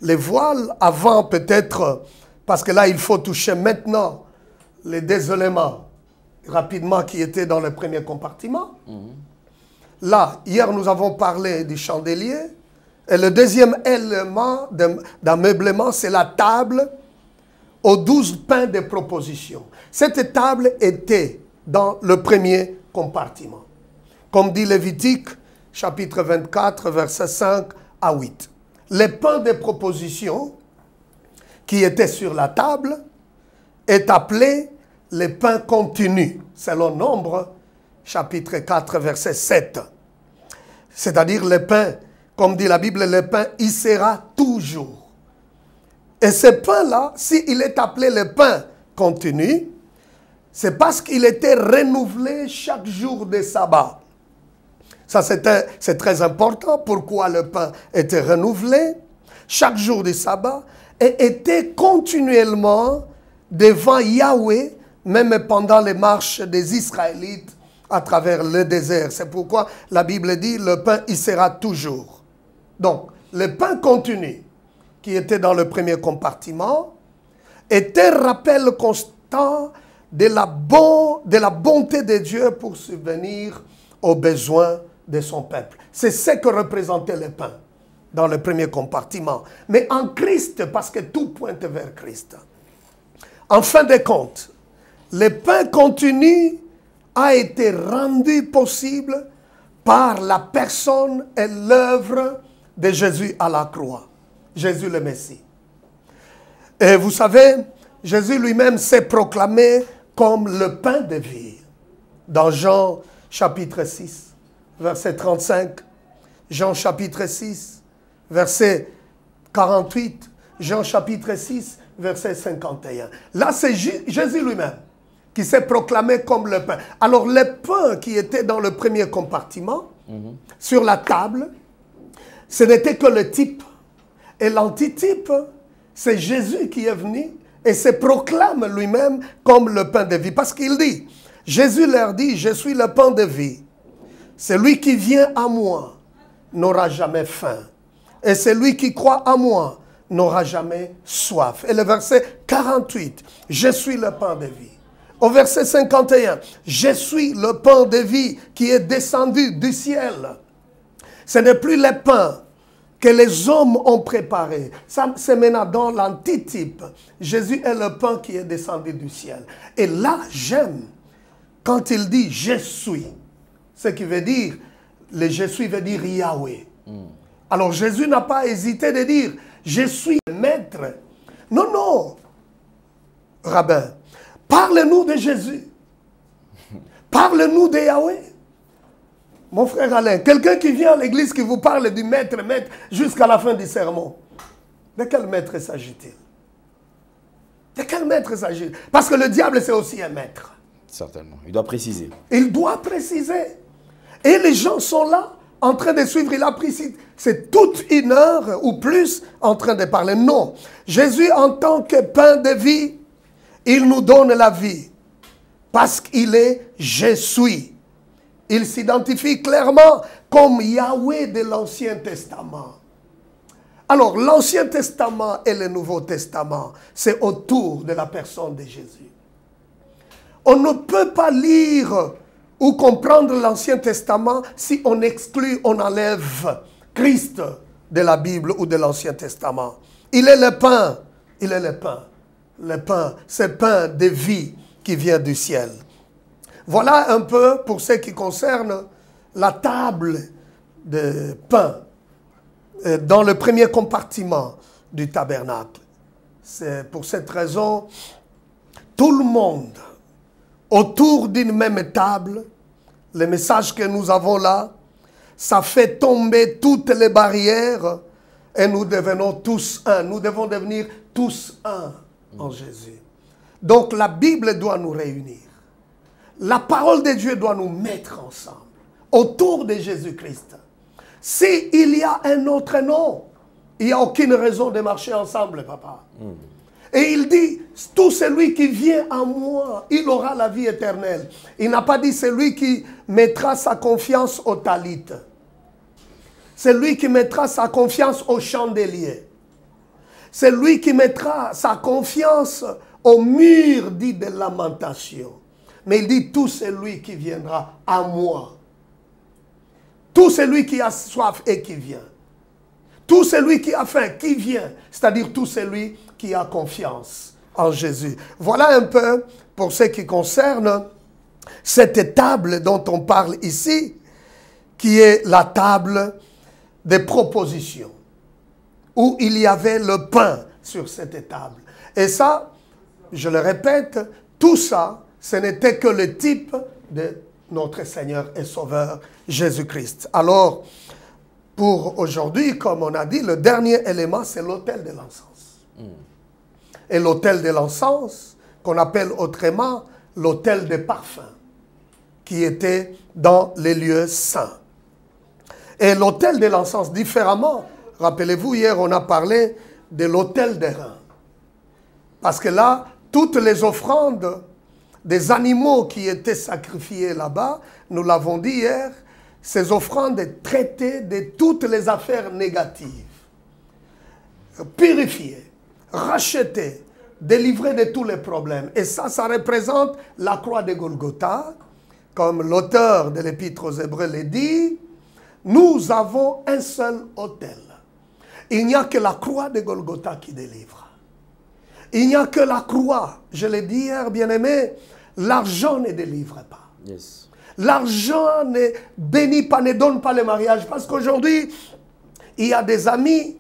Les voiles avant peut-être, parce que là il faut toucher maintenant les deux éléments rapidement qui étaient dans le premier compartiment. Là, hier nous avons parlé du chandelier. Et le deuxième élément d'ameublement, c'est la table aux 12 pains de proposition. Cette table était dans le premier compartiment. Comme dit Lévitique, chapitre 24, versets 5 à 8. Les pains de proposition qui étaient sur la table est appelé les pains continus, selon Nombre, chapitre 4, verset 7. C'est-à-dire le pain, comme dit la Bible, le pain, il sera toujours. Et ce pain-là, s'il est appelé le pain continu, c'est parce qu'il était renouvelé chaque jour de sabbat. Ça, c'est très important. Pourquoi le pain était renouvelé chaque jour du sabbat et était continuellement devant Yahweh, même pendant les marches des Israélites à travers le désert. C'est pourquoi la Bible dit le pain, il sera toujours. Donc, le pain continu qui était dans le premier compartiment était rappel constant de la bonté de Dieu pour subvenir aux besoins de son peuple. C'est ce que représentait le pain dans le premier compartiment. Mais en Christ, parce que tout pointe vers Christ. En fin de compte, le pain continu a été rendu possible par la personne et l'œuvre de Jésus à la croix. Jésus le Messie. Et vous savez, Jésus lui-même s'est proclamé comme le pain de vie. Dans Jean chapitre 6, verset 35, Jean chapitre 6, verset 48, Jean chapitre 6, verset 51. Là, c'est Jésus lui-même qui s'est proclamé comme le pain. Alors, le pain qui était dans le premier compartiment, sur la table, ce n'était que le type. Et l'antitype, c'est Jésus qui est venu et se proclame lui-même comme le pain de vie. Parce qu'il dit, Jésus leur dit, je suis le pain de vie. Celui qui vient à moi n'aura jamais faim. Et celui qui croit à moi n'aura jamais soif. Et le verset 48, je suis le pain de vie. Au verset 51, je suis le pain de vie qui est descendu du ciel. Ce n'est plus le pain que les hommes ont préparé. Ça, c'est maintenant dans l'antitype. Jésus est le pain qui est descendu du ciel. Et là, j'aime quand il dit « je suis ». Ce qui veut dire, le « je suis » veut dire Yahweh. Alors Jésus n'a pas hésité de dire « je suis maître ». Non, non, rabbin. Parle-nous de Jésus. Parle-nous de Yahweh. Mon frère Alain, quelqu'un qui vient à l'église qui vous parle du maître, jusqu'à la fin du sermon. De quel maître s'agit-il? De quel maître s'agit-il? Parce que le diable, c'est aussi un maître. Certainement. Il doit préciser. Il doit préciser. Et les gens sont là, en train de suivre. Il a précisé. C'est toute une heure ou plus en train de parler. Non. Jésus, en tant que pain de vie, il nous donne la vie. Parce qu'il est « je suis ». Il s'identifie clairement comme Yahweh de l'Ancien Testament. Alors, l'Ancien Testament et le Nouveau Testament, c'est autour de la personne de Jésus. On ne peut pas lire ou comprendre l'Ancien Testament si on exclut, on enlève Christ de la Bible ou de l'Ancien Testament. Il est le pain. Il est le pain. Le pain, c'est pain de vie qui vient du ciel. Voilà un peu pour ce qui concerne la table de pain dans le premier compartiment du tabernacle. C'est pour cette raison, tout le monde autour d'une même table, le message que nous avons là, ça fait tomber toutes les barrières et nous devenons tous un. Nous devons devenir tous un en Jésus. Donc la Bible doit nous réunir. La parole de Dieu doit nous mettre ensemble, autour de Jésus-Christ. S'il y a un autre nom, il n'y a aucune raison de marcher ensemble, papa. Et il dit, tout celui qui vient à moi, il aura la vie éternelle. Il n'a pas dit celui qui mettra sa confiance au talit. Celui qui mettra sa confiance au chandelier. Celui qui mettra sa confiance au mur dit de lamentation. Mais il dit tout celui qui viendra à moi. Tout celui qui a soif et qui vient. Tout celui qui a faim, qui vient. C'est-à-dire tout celui qui a confiance en Jésus. Voilà un peu pour ce qui concerne cette table dont on parle ici, qui est la table des propositions, où il y avait le pain sur cette table. Et ça, je le répète, tout ça, ce n'était que le type de notre Seigneur et Sauveur Jésus-Christ. Alors, pour aujourd'hui, comme on a dit, le dernier élément, c'est l'autel de l'encens. Et l'autel de l'encens, qu'on appelle autrement l'autel des parfums, qui était dans les lieux saints. Et l'autel de l'encens, différemment, rappelez-vous, hier on a parlé de l'autel des reins. Parce que là, toutes les offrandes des animaux qui étaient sacrifiés là-bas, nous l'avons dit hier, ces offrandes traitaient de toutes les affaires négatives. Purifiées, rachetées, délivrées de tous les problèmes. Et ça représente la croix de Golgotha, comme l'auteur de l'Épître aux Hébreux le dit. Nous avons un seul autel. Il n'y a que la croix de Golgotha qui délivre. Il n'y a que la croix. Je l'ai dit hier, bien-aimé, l'argent ne délivre pas. Yes. L'argent ne bénit pas, ne donne pas le mariage. Parce qu'aujourd'hui, il y a des amis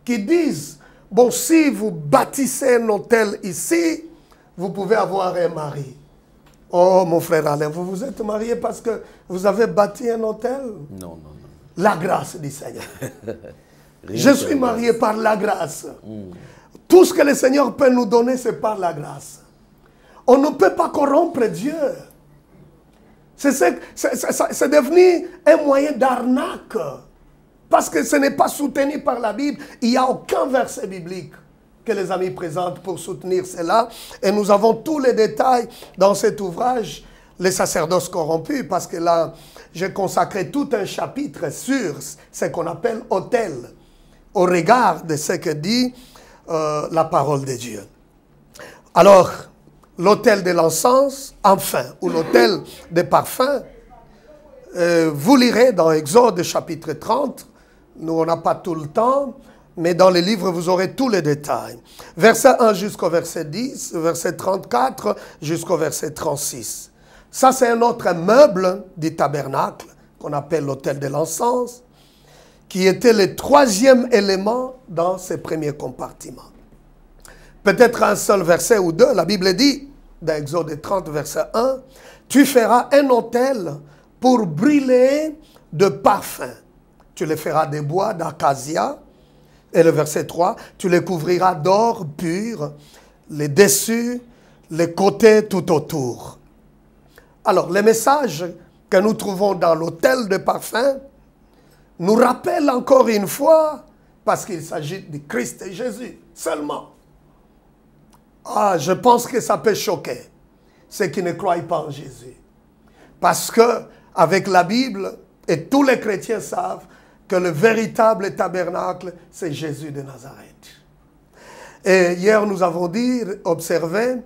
qui disent, bon, si vous bâtissez un hôtel ici, vous pouvez avoir un mari. Oh, mon frère Alain, vous vous êtes marié parce que vous avez bâti un hôtel? Non, non, non. La grâce du Seigneur. Je suis marié par la grâce. Tout ce que le Seigneur peut nous donner, c'est par la grâce. On ne peut pas corrompre Dieu. C'est devenu un moyen d'arnaque. Parce que ce n'est pas soutenu par la Bible. Il n'y a aucun verset biblique que les amis présentent pour soutenir cela. Et nous avons tous les détails dans cet ouvrage, Les sacerdoces corrompus, parce que là, j'ai consacré tout un chapitre sur ce qu'on appelle autel, au regard de ce que dit la parole de Dieu. Alors, l'autel de l'encens, enfin, ou l'autel des parfums, vous lirez dans Exode chapitre 30, nous on n'a pas tout le temps, mais dans les livres vous aurez tous les détails. Verset 1 jusqu'au verset 10, verset 34 jusqu'au verset 36. Ça c'est un autre meuble du tabernacle, qu'on appelle l'autel de l'encens, qui était le troisième élément dans ces premiers compartiments. Peut-être un seul verset ou deux, la Bible dit, dans Exode 30, verset 1, « Tu feras un autel pour brûler de parfums. Tu les feras des bois d'acacia. » Et le verset 3, « Tu les couvriras d'or pur, les dessus, les côtés tout autour. » Alors, les messages que nous trouvons dans l'autel de parfums nous rappellent encore une fois, parce qu'il s'agit de Christ et Jésus seulement. Ah, je pense que ça peut choquer ceux qui ne croient pas en Jésus. Parce que, avec la Bible, et tous les chrétiens savent que le véritable tabernacle, c'est Jésus de Nazareth. Et hier, nous avons dit, observé,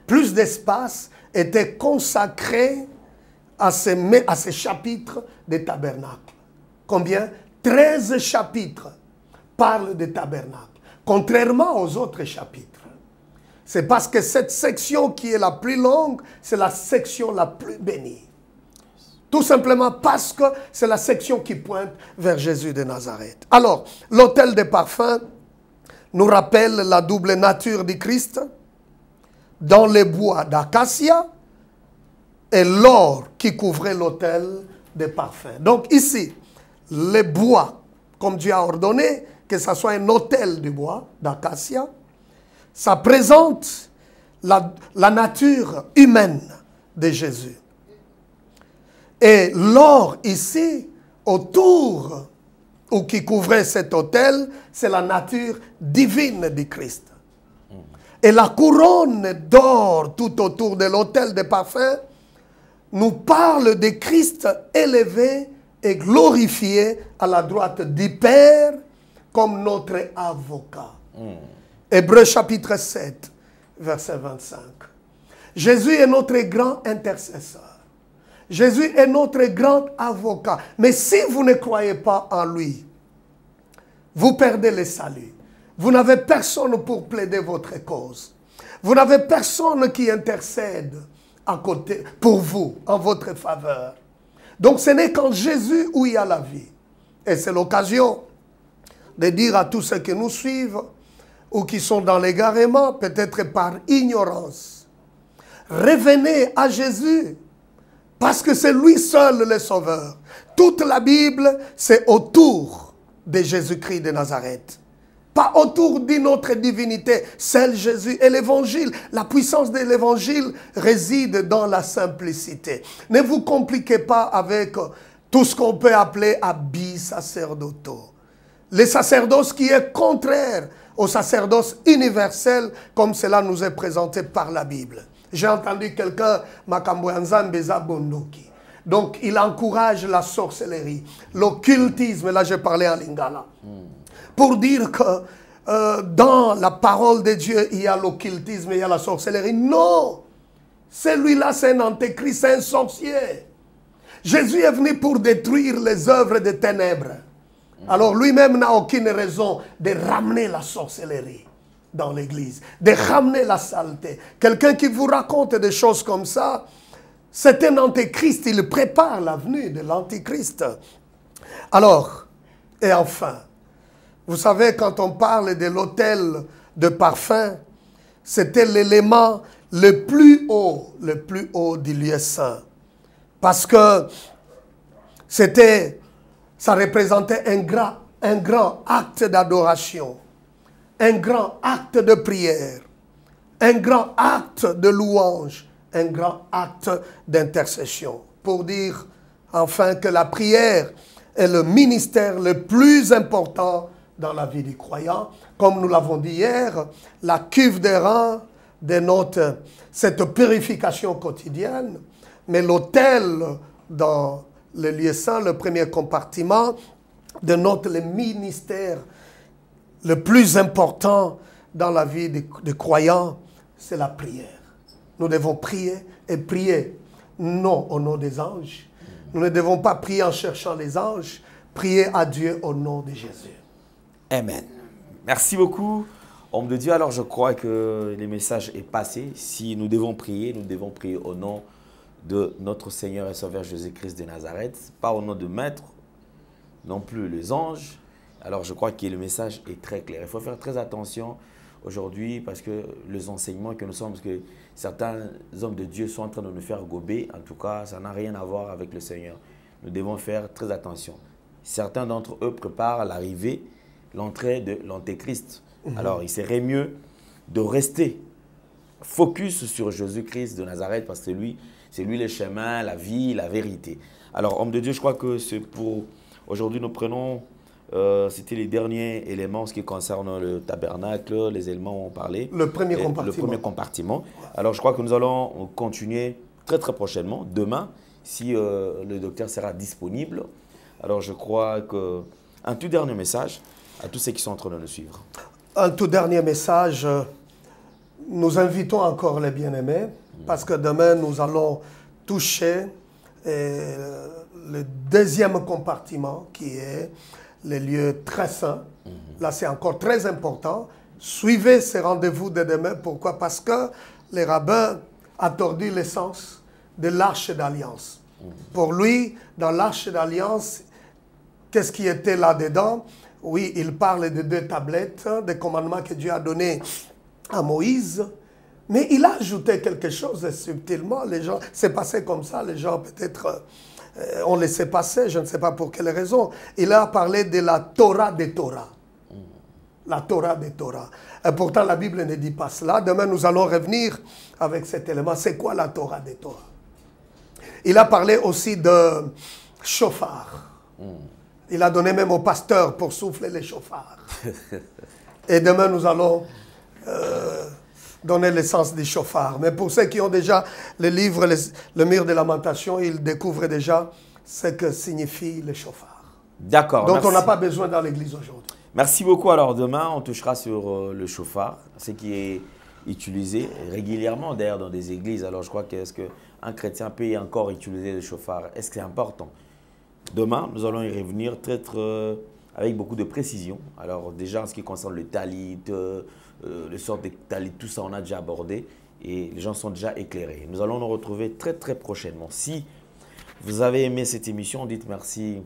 plus d'espace était consacré à ces chapitres des tabernacles. Combien? 13 chapitres parlent des tabernacles, contrairement aux autres chapitres. C'est parce que cette section qui est la plus longue, c'est la section la plus bénie. Tout simplement parce que c'est la section qui pointe vers Jésus de Nazareth. Alors, l'autel des parfums nous rappelle la double nature du Christ dans les bois d'acacia et l'or qui couvrait l'autel des parfums. Donc ici, les bois, comme Dieu a ordonné, que ce soit un autel du bois d'acacia, ça présente la nature humaine de Jésus. Et l'or ici, autour, ou qui couvrait cet autel, c'est la nature divine du Christ. et la couronne d'or tout autour de l'autel des parfums nous parle de Christ élevé et glorifié à la droite du Père comme notre avocat. Hébreux chapitre 7, verset 25. Jésus est notre grand intercesseur. Jésus est notre grand avocat. Mais si vous ne croyez pas en lui, vous perdez le salut. Vous n'avez personne pour plaider votre cause. Vous n'avez personne qui intercède à côté pour vous, en votre faveur. Donc ce n'est qu'en Jésus où il y a la vie. Et c'est l'occasion de dire à tous ceux qui nous suivent ou qui sont dans l'égarement, peut-être par ignorance, revenez à Jésus, parce que c'est lui seul le Sauveur. Toute la Bible, c'est autour de Jésus-Christ de Nazareth. Pas autour d'une autre divinité, seul Jésus. Et l'évangile, la puissance de l'évangile réside dans la simplicité. Ne vous compliquez pas avec tout ce qu'on peut appeler habits sacerdotaux. Le sacerdoce qui est contraire au sacerdoce universel, comme cela nous est présenté par la Bible. J'ai entendu quelqu'un, Makambouanzambeza Bondoki. Donc, il encourage la sorcellerie, l'occultisme. Là, j'ai parlé en lingala. Pour dire que dans la parole de Dieu, il y a l'occultisme, il y a la sorcellerie. Non! Celui-là, c'est un antéchrist, c'est un sorcier. Jésus est venu pour détruire les œuvres des ténèbres. Alors, lui-même n'a aucune raison de ramener la sorcellerie dans l'église, de ramener la saleté. Quelqu'un qui vous raconte des choses comme ça, c'est un antéchrist, il prépare la venue de l'antéchrist. Alors, et enfin, vous savez, quand on parle de l'autel de parfum, c'était l'élément le plus haut du lieu saint. Parce que ça représentait un grand acte d'adoration, un grand acte de prière, un grand acte de louange, un grand acte d'intercession. Pour dire enfin que la prière est le ministère le plus important dans la vie du croyant. Comme nous l'avons dit hier, la cuve des reins dénote cette purification quotidienne, mais l'autel dans le lieu saint, le premier compartiment, dénote le ministère le plus important dans la vie des croyants, c'est la prière. Nous devons prier et prier non au nom des anges. Nous ne devons pas prier en cherchant les anges, prier à Dieu au nom de Jésus. Amen. Merci beaucoup, homme de Dieu. Alors je crois que le message est passé. Si nous devons prier au nom de notre Seigneur et Sauveur Jésus-Christ de Nazareth, pas au nom de maître, non plus les anges. Alors je crois que le message est très clair. Il faut faire très attention aujourd'hui parce que les enseignements que nous sommes, parce que certains hommes de Dieu sont en train de nous faire gober, en tout cas ça n'a rien à voir avec le Seigneur. Nous devons faire très attention. Certains d'entre eux préparent l'entrée de l'antéchrist. Alors il serait mieux de rester focus sur Jésus-Christ de Nazareth parce que c'est lui le chemin, la vie, la vérité. Alors homme de Dieu, je crois que c'est pour aujourd'hui nous prenons... c'était les derniers éléments, ce qui concerne le tabernacle, les éléments où on parlait. Le premier compartiment. Le premier compartiment. Alors, je crois que nous allons continuer très prochainement, demain, si le docteur sera disponible. Alors, je crois qu'un tout dernier message à tous ceux qui sont en train de nous suivre. Un tout dernier message. Nous invitons encore les bien-aimés, parce que demain, nous allons toucher le deuxième compartiment, qui est les lieux très saints. Là, c'est encore très important. Suivez ces rendez-vous de demain. Pourquoi? Parce que les rabbins ont tordu le sens de l'arche d'alliance. Pour lui, dans l'arche d'alliance, qu'est-ce qui était là-dedans? Oui, il parle de 2 tablettes, des commandements que Dieu a donnés à Moïse. Mais il a ajouté quelque chose subtilement. Les gens, c'est passé comme ça. Les gens, peut-être... on laissait passer, je ne sais pas pour quelle raison. Il a parlé de la Torah des Torahs. La Torah des Torahs. Et pourtant, la Bible ne dit pas cela. Demain, nous allons revenir avec cet élément. C'est quoi la Torah des Torahs? Il a parlé aussi de chauffard. Il a donné même au pasteur pour souffler les chauffards. Et demain, nous allons donner le sens du chauffard. Mais pour ceux qui ont déjà le livre, le mur de lamentation, ils découvrent déjà ce que signifie le chauffard. D'accord. Donc on n'a pas besoin dans l'église aujourd'hui. Merci beaucoup. Alors demain, on touchera sur le chauffard, ce qui est utilisé régulièrement d'ailleurs dans des églises. Alors je crois qu'est-ce qu'un chrétien peut encore utiliser le chauffard? Est-ce que c'est important? Demain, nous allons y revenir avec beaucoup de précision. Alors déjà en ce qui concerne le talit, le sort de talit, tout ça on a déjà abordé et les gens sont déjà éclairés. Nous allons nous retrouver très prochainement. Si vous avez aimé cette émission, dites merci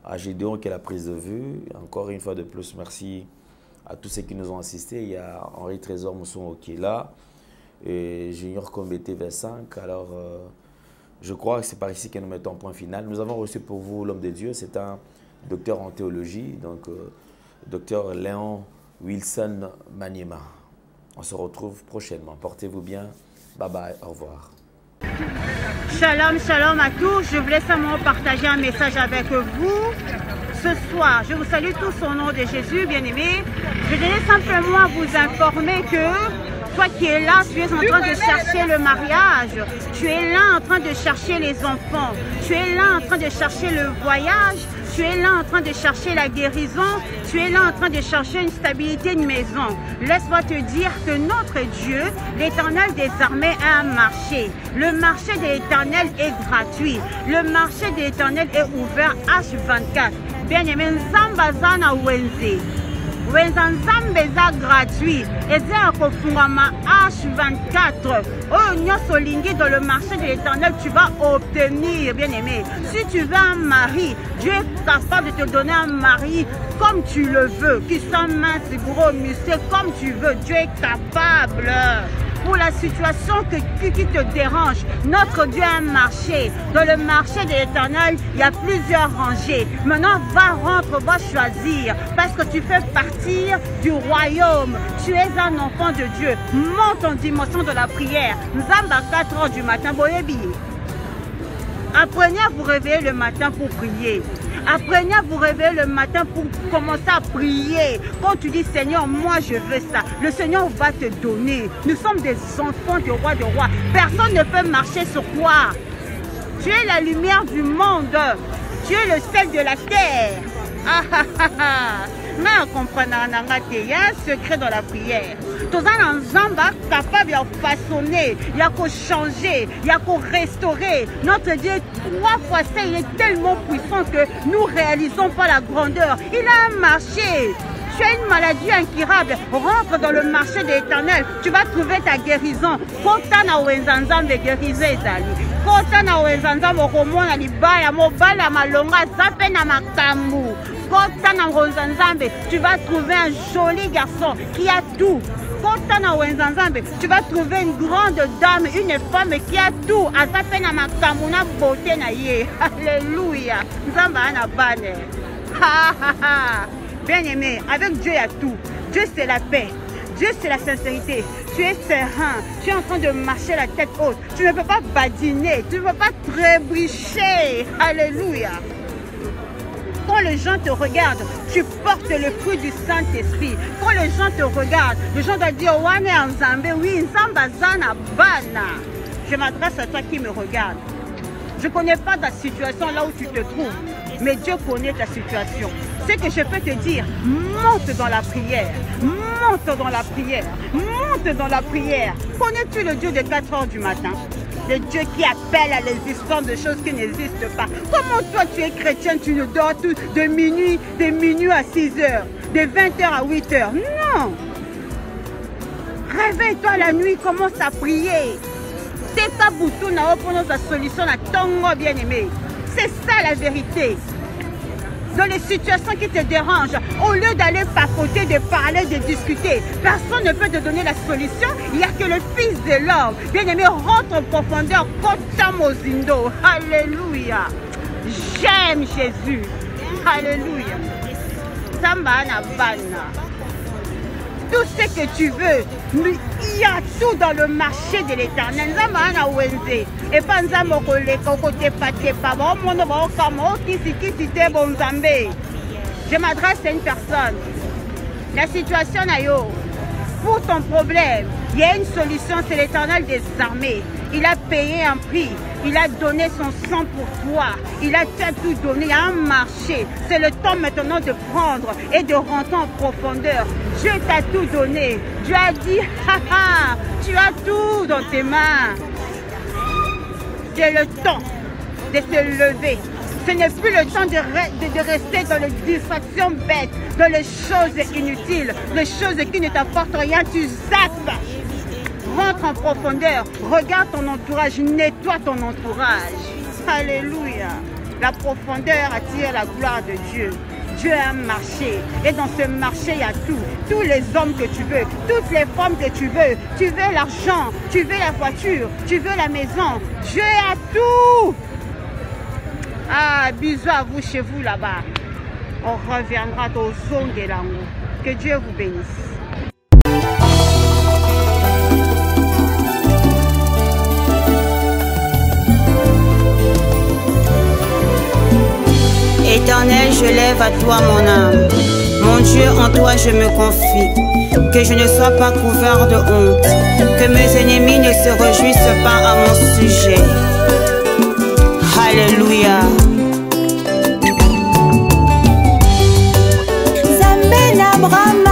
à Gédéon qui est la prise de vue. Encore une fois de plus, merci à tous ceux qui nous ont assistés. Il y a Henri Trésor Mousson qui est là, et Junior Combe TV5. Alors, je crois que c'est par ici que nous mettons un point final. Nous avons reçu pour vous l'homme de Dieu. C'est un docteur en théologie, donc docteur Léon Wilson Maniema. On se retrouve prochainement. Portez-vous bien. Bye bye. Au revoir. Shalom, shalom à tous. Je voulais simplement partager un message avec vous. Ce soir, je vous salue tous au nom de Jésus, bien-aimés. Je voulais simplement vous informer que toi qui es là, tu es en train de chercher le mariage. Tu es là en train de chercher les enfants. Tu es là en train de chercher le voyage. Tu es là en train de chercher la guérison. Tu es là en train de chercher une stabilité de maison. Laisse-moi te dire que notre Dieu, l'Éternel des armées, a un marché. Le marché de l'Éternel est gratuit. Le marché de l'Éternel est ouvert H24. Bien-aimé, Nzambazana Wenze. Wenzanzambe eza gratuit. Eza akofungama H24. Oh, nyonso lingi dans le marché de l'Éternel, tu vas obtenir, bien-aimé. Si tu veux un mari, Dieu est capable de te donner un mari comme tu le veux, qui soit mince, gros, musclé, comme tu veux. Dieu est capable. Pour la situation qui te dérange, notre Dieu a un marché. Dans le marché de l'Éternel, il y a plusieurs rangées. Maintenant, va choisir. Parce que tu fais partir du royaume. Tu es un enfant de Dieu. Monte en dimension de la prière. Nous sommes à 4 h du matin. Apprenez à vous réveiller le matin pour prier. Apprenez à vous réveiller le matin pour commencer à prier. Quand tu dis Seigneur, moi je veux ça, le Seigneur va te donner. Nous sommes des enfants du roi de roi. Personne ne peut marcher sur toi. Tu es la lumière du monde. Tu es le sel de la terre. Mais on comprend, il y a un secret dans la prière. Tous les gens capable de façonner, il y a qu'à changer, il y a qu'à restaurer. Notre Dieu, 3 fois ça, il est tellement puissant que nous ne réalisons pas la grandeur. Il a un marché. Tu as une maladie incurable, rentre dans le marché de l'Éternel, tu vas trouver ta guérison. Kotana wenzanzambe guérison ezali. Kotana wenzanzambe okomona libaya mobala malonga zape na makambu. Kotana wenzanzambe, tu vas trouver un joli garçon qui a tout. Kotana wenzanzambe, tu vas trouver une grande dame, une femme qui a tout. Azape na makambu na beauté na ye. Alléluia. Nzamba ana bane. Ha ha ha. Bien-aimé, avec Dieu il y a tout. Dieu c'est la paix. Dieu c'est la sincérité. Tu es serein. Tu es en train de marcher la tête haute. Tu ne peux pas badiner. Tu ne peux pas trébucher. Alléluia. Quand les gens te regardent, tu portes le fruit du Saint-Esprit. Quand les gens te regardent, les gens doivent dire Wane Nzambe, oui, Nzamba Zana Bana. Je m'adresse à toi qui me regarde. Je ne connais pas ta situation là où tu te trouves, mais Dieu connaît ta situation. Ce que je peux te dire, monte dans la prière, monte dans la prière, monte dans la prière. Connais-tu le Dieu de 4 h du matin? Le Dieu qui appelle à l'existence de choses qui n'existent pas. Comment toi tu es chrétien, tu ne dors tout de minuit à 6 h, de 20 h à 8 h? Non! Réveille-toi la nuit, commence à prier. C'est pas bouton na opposer sa solution à ton bien-aimé. C'est ça la vérité. Dans les situations qui te dérangent, au lieu d'aller papoter, de parler, de discuter, personne ne peut te donner la solution. Il n'y a que le Fils de l'homme. Bien-aimé, rentre en profondeur. Kotamozindo. Alléluia. J'aime Jésus. Alléluia. Sambana bana. Tout ce que tu veux, il y a tout dans le marché de l'Éternel. Et pas je m'adresse à une personne. La situation pour ton problème, Il y a une solution, c'est l'Éternel des armées. Il a payé un prix. Il a donné son sang pour toi. Il a tout donné. Il y a un marché. C'est le temps maintenant de prendre et de rentrer en profondeur. Dieu t'a tout donné. Dieu a dit, haha, tu as tout dans tes mains. C'est le temps de se lever. Ce n'est plus le temps de rester dans les distractions bêtes, dans les choses inutiles, les choses qui ne t'apportent rien. Tu zappes. Rentre en profondeur, regarde ton entourage, nettoie ton entourage. Alléluia. La profondeur attire la gloire de Dieu. Dieu a un marché et dans ce marché il y a tout. Tous les hommes que tu veux, toutes les femmes que tu veux l'argent, tu veux la voiture, tu veux la maison. Dieu a tout. Ah, bisous à vous chez vous là-bas. On reviendra aux zones de l'amour. Que Dieu vous bénisse. Éternel, je lève à toi mon âme. Mon Dieu, en toi je me confie. Que je ne sois pas couvert de honte. Que mes ennemis ne se réjouissent pas à mon sujet. Alléluia. Zambé n'Abraham.